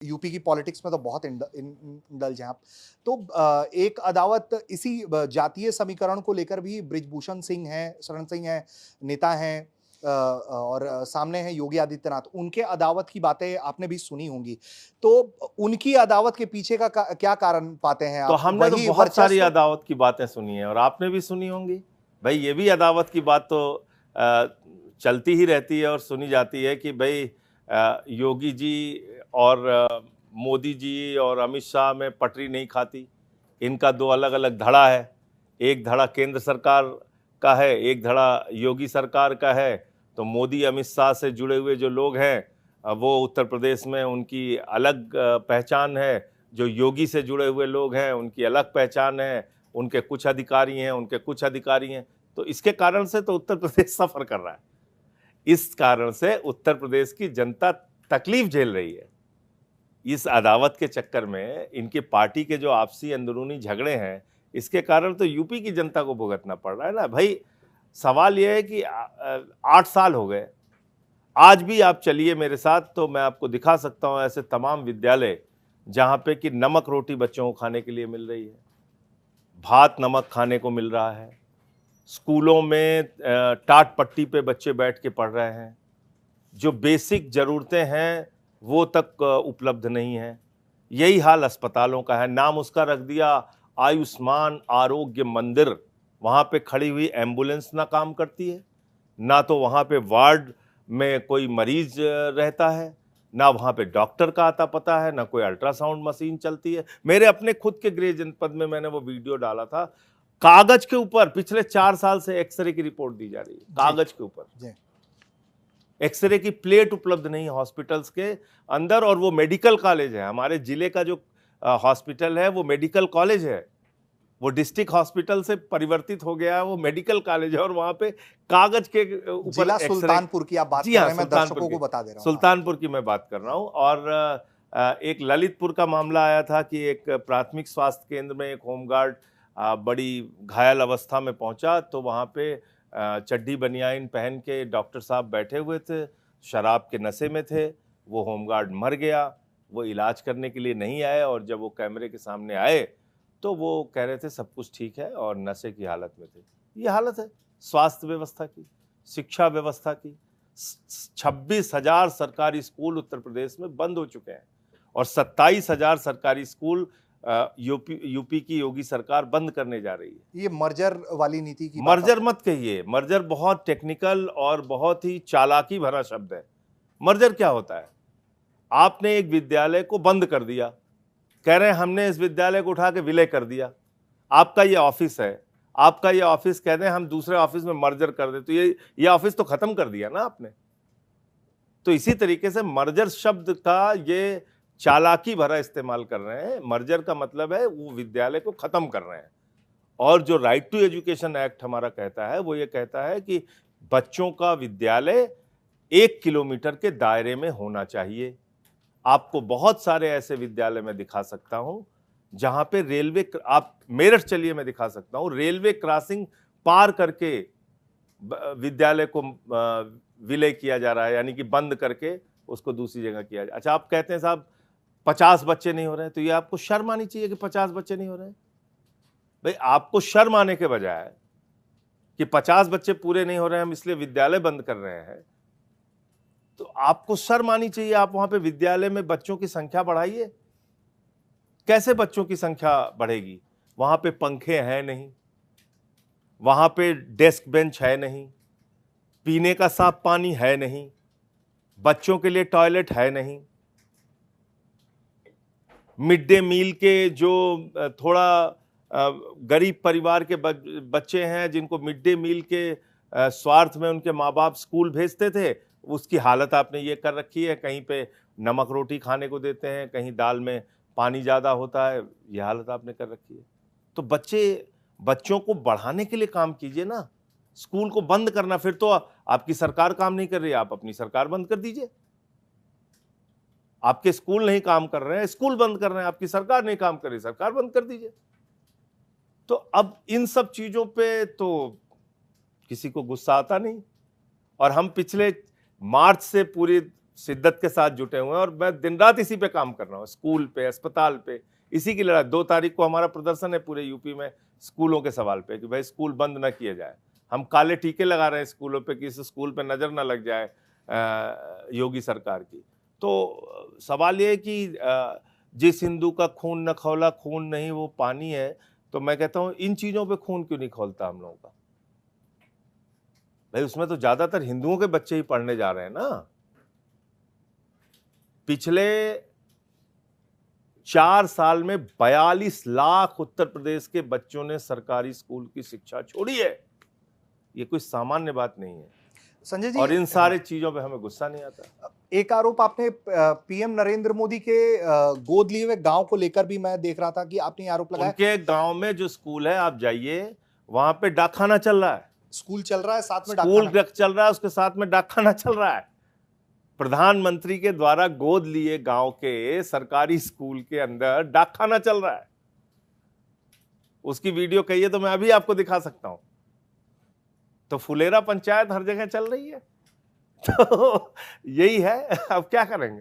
UP की politics में तो बहुत इंडल्ज हैं आप। तो एक अदावत इसी जातीय समीकरण को लेकर भी बृजभूषण सिंह हैं, शरण सिंह हैं, नेता हैं और सामने हैं योगी आदित्यनाथ। उनके अदावत की बातें आपने भी सुनी होंगी। तो उनकी अदावत के पीछे का क्या कारण पाते हैं तो आप? हमने तो वही बहुत सारी वर्चस्व? अदावत की बातें सुनी है और आपने भी सुनी होंगी। भाई ये भी अदावत की बात तो अ, चलती ही रहती है और सुनी जाती है कि भाई योगी जी और मोदी जी और अमित शाह में पटरी नहीं खाती। इनका दो अलग अलग धड़ा है, एक धड़ा केंद्र सरकार का है, एक धड़ा योगी सरकार का है। तो मोदी अमित शाह से जुड़े हुए जो लोग हैं वो उत्तर प्रदेश में उनकी अलग पहचान है, जो योगी से जुड़े हुए लोग हैं उनकी अलग पहचान है, उनके कुछ अधिकारी हैं, उनके कुछ अधिकारी हैं। तो इसके कारण से तो उत्तर प्रदेश सफर कर रहा है। इस कारण से उत्तर प्रदेश की जनता तकलीफ झेल रही है। इस अदावत के चक्कर में इनकी पार्टी के जो आपसी अंदरूनी झगड़े हैं, इसके कारण तो यूपी की जनता को भुगतना पड़ रहा है ना भाई। सवाल यह है कि 8 साल हो गए, आज भी आप चलिए मेरे साथ तो मैं आपको दिखा सकता हूं ऐसे तमाम विद्यालय जहां पे कि नमक रोटी बच्चों को खाने के लिए मिल रही है, भात नमक खाने को मिल रहा है, स्कूलों में टाट पट्टी पे बच्चे बैठ के पढ़ रहे हैं, जो बेसिक ज़रूरतें हैं वो तक उपलब्ध नहीं है। यही हाल अस्पतालों का है। नाम उसका रख दिया आयुष्मान आरोग्य मंदिर। वहाँ पे खड़ी हुई एम्बुलेंस ना काम करती है, ना तो वहाँ पे वार्ड में कोई मरीज रहता है, ना वहाँ पे डॉक्टर का आता पता है, ना कोई अल्ट्रासाउंड मशीन चलती है। मेरे अपने खुद के गृह जनपद में मैंने वो वीडियो डाला था। कागज के ऊपर पिछले 4 साल से एक्सरे की रिपोर्ट दी जा रही है, कागज के ऊपर। एक्सरे की प्लेट उपलब्ध नहीं है हॉस्पिटल्स के अंदर, और वो मेडिकल कॉलेज है। हमारे जिले का जो हॉस्पिटल है वो मेडिकल कॉलेज है, वो डिस्ट्रिक्ट हॉस्पिटल से परिवर्तित हो गया है, वो मेडिकल कॉलेज है और वहां पे कागज के ऊपर जिला सुल्तानपुर की आप बात कर रहे हैं, मैं दर्शकों को बता दे रहा हूं। सुल्तानपुर की मैं बात कर रहा हूं। और एक ललितपुर का मामला आया था कि एक प्राथमिक स्वास्थ्य केंद्र में एक होमगार्ड बड़ी घायल अवस्था में पहुंचा, तो वहां पे चड्डी बनियाइन पहन के डॉक्टर साहब बैठे हुए थे, शराब के नशे में थे। वो होमगार्ड मर गया, वो इलाज करने के लिए नहीं आए, और जब वो कैमरे के सामने आए तो वो कह रहे थे सब कुछ ठीक है और नशे की हालत में थे। ये हालत है स्वास्थ्य व्यवस्था की, शिक्षा व्यवस्था की। 26,000 सरकारी स्कूल उत्तर प्रदेश में बंद हो चुके हैं और 27,000 सरकारी स्कूल यूपी की योगी सरकार बंद करने जा रही है। ये मर्जर वाली नीति की मर्जर मत कहिए, मर्जर बहुत टेक्निकल और बहुत ही चालाकी भरा शब्द है। मर्जर क्या होता है? आपने एक विद्यालय को बंद कर दिया, कह रहे हैं हमने इस विद्यालय को उठा के विलय कर दिया। आपका ये ऑफिस है, आपका ये ऑफिस कह दें हम दूसरे ऑफिस में मर्जर कर दें, तो ये ऑफिस तो खत्म कर दिया ना आपने। तो इसी तरीके से मर्जर शब्द का ये चालाकी भरा इस्तेमाल कर रहे हैं। मर्जर का मतलब है वो विद्यालय को खत्म कर रहे हैं। और जो राइट टू एजुकेशन एक्ट हमारा कहता है वो ये कहता है कि बच्चों का विद्यालय 1 किलोमीटर के दायरे में होना चाहिए। आपको बहुत सारे ऐसे विद्यालय में दिखा सकता हूं जहां पे रेलवे, आप मेरठ चलिए मैं दिखा सकता हूं, रेलवे क्रॉसिंग पार करके विद्यालय को विलय किया जा रहा है, यानी कि बंद करके उसको दूसरी जगह किया जाए। अच्छा, आप कहते हैं साहब 50 बच्चे नहीं हो रहे हैं, तो ये आपको शर्म आनी चाहिए कि 50 बच्चे नहीं हो रहे हैं। भाई आपको शर्म आने के बजाय कि 50 बच्चे पूरे नहीं हो रहे हैं हम इसलिए विद्यालय बंद कर रहे हैं, तो आपको शर्म आनी चाहिए। आप वहां पे विद्यालय में बच्चों की संख्या बढ़ाइए। कैसे बच्चों की संख्या बढ़ेगी? वहां पे पंखे हैं नहीं, वहां पे डेस्क बेंच है नहीं, पीने का साफ पानी है नहीं, बच्चों के लिए टॉयलेट है नहीं, मिड डे मील के जो थोड़ा गरीब परिवार के बच्चे हैं जिनको मिड डे मील के स्वार्थ में उनके माँ बाप स्कूल भेजते थे, उसकी हालत आपने ये कर रखी है। कहीं पे नमक रोटी खाने को देते हैं, कहीं दाल में पानी ज़्यादा होता है, ये हालत आपने कर रखी है। तो बच्चों को बढ़ाने के लिए काम कीजिए ना। स्कूल को बंद करना, फिर तो आपकी सरकार काम नहीं कर रही, आप अपनी सरकार बंद कर दीजिए। आपके स्कूल नहीं काम कर रहे हैं, स्कूल बंद कर रहे हैं, आपकी सरकार नहीं काम कर रही, सरकार बंद कर दीजिए। तो अब इन सब चीजों पे तो किसी को गुस्सा आता नहीं। और हम पिछले मार्च से पूरी शिद्दत के साथ जुटे हुए हैं और मैं दिन रात इसी पे काम कर रहा हूँ, स्कूल पे, अस्पताल पे, इसी की लड़ाई। 2 तारीख को हमारा प्रदर्शन है पूरे यूपी में स्कूलों के सवाल पे कि भाई स्कूल बंद ना किए जाए। हम काले टीके लगा रहे हैं स्कूलों पे कि इस स्कूल पे नजर ना लग जाए योगी सरकार की। तो सवाल ये है कि जिस हिंदू का खून न खौला, खून नहीं वो पानी है, तो मैं कहता हूँ इन चीजों पे खून क्यों नहीं खौलता हम लोगों का? भाई उसमें तो ज्यादातर हिंदुओं के बच्चे ही पढ़ने जा रहे हैं ना। पिछले 4 साल में 42 लाख उत्तर प्रदेश के बच्चों ने सरकारी स्कूल की शिक्षा छोड़ी है। ये कोई सामान्य बात नहीं है संजय जी, और इन सारे चीजों पे हमें गुस्सा नहीं आता। एक आरोप आपने पीएम नरेंद्र मोदी के गोद लिए हुए गांव को लेकर भी मैं देख रहा था कि आपने आरोप लगाया। उनके गांव में जो स्कूल है आप जाइए, वहां पे डाकखाना चल रहा है। स्कूल चल रहा है, साथ में स्कूल चल रहा है, उसके साथ में डाकखाना चल रहा है। प्रधानमंत्री के द्वारा गोद लिए गांव के सरकारी स्कूल के अंदर डाकखाना चल रहा है। उसकी वीडियो कहिए तो मैं अभी आपको दिखा सकता हूं। तो फुलेरा पंचायत हर जगह चल रही है। तो यही है, अब क्या करेंगे।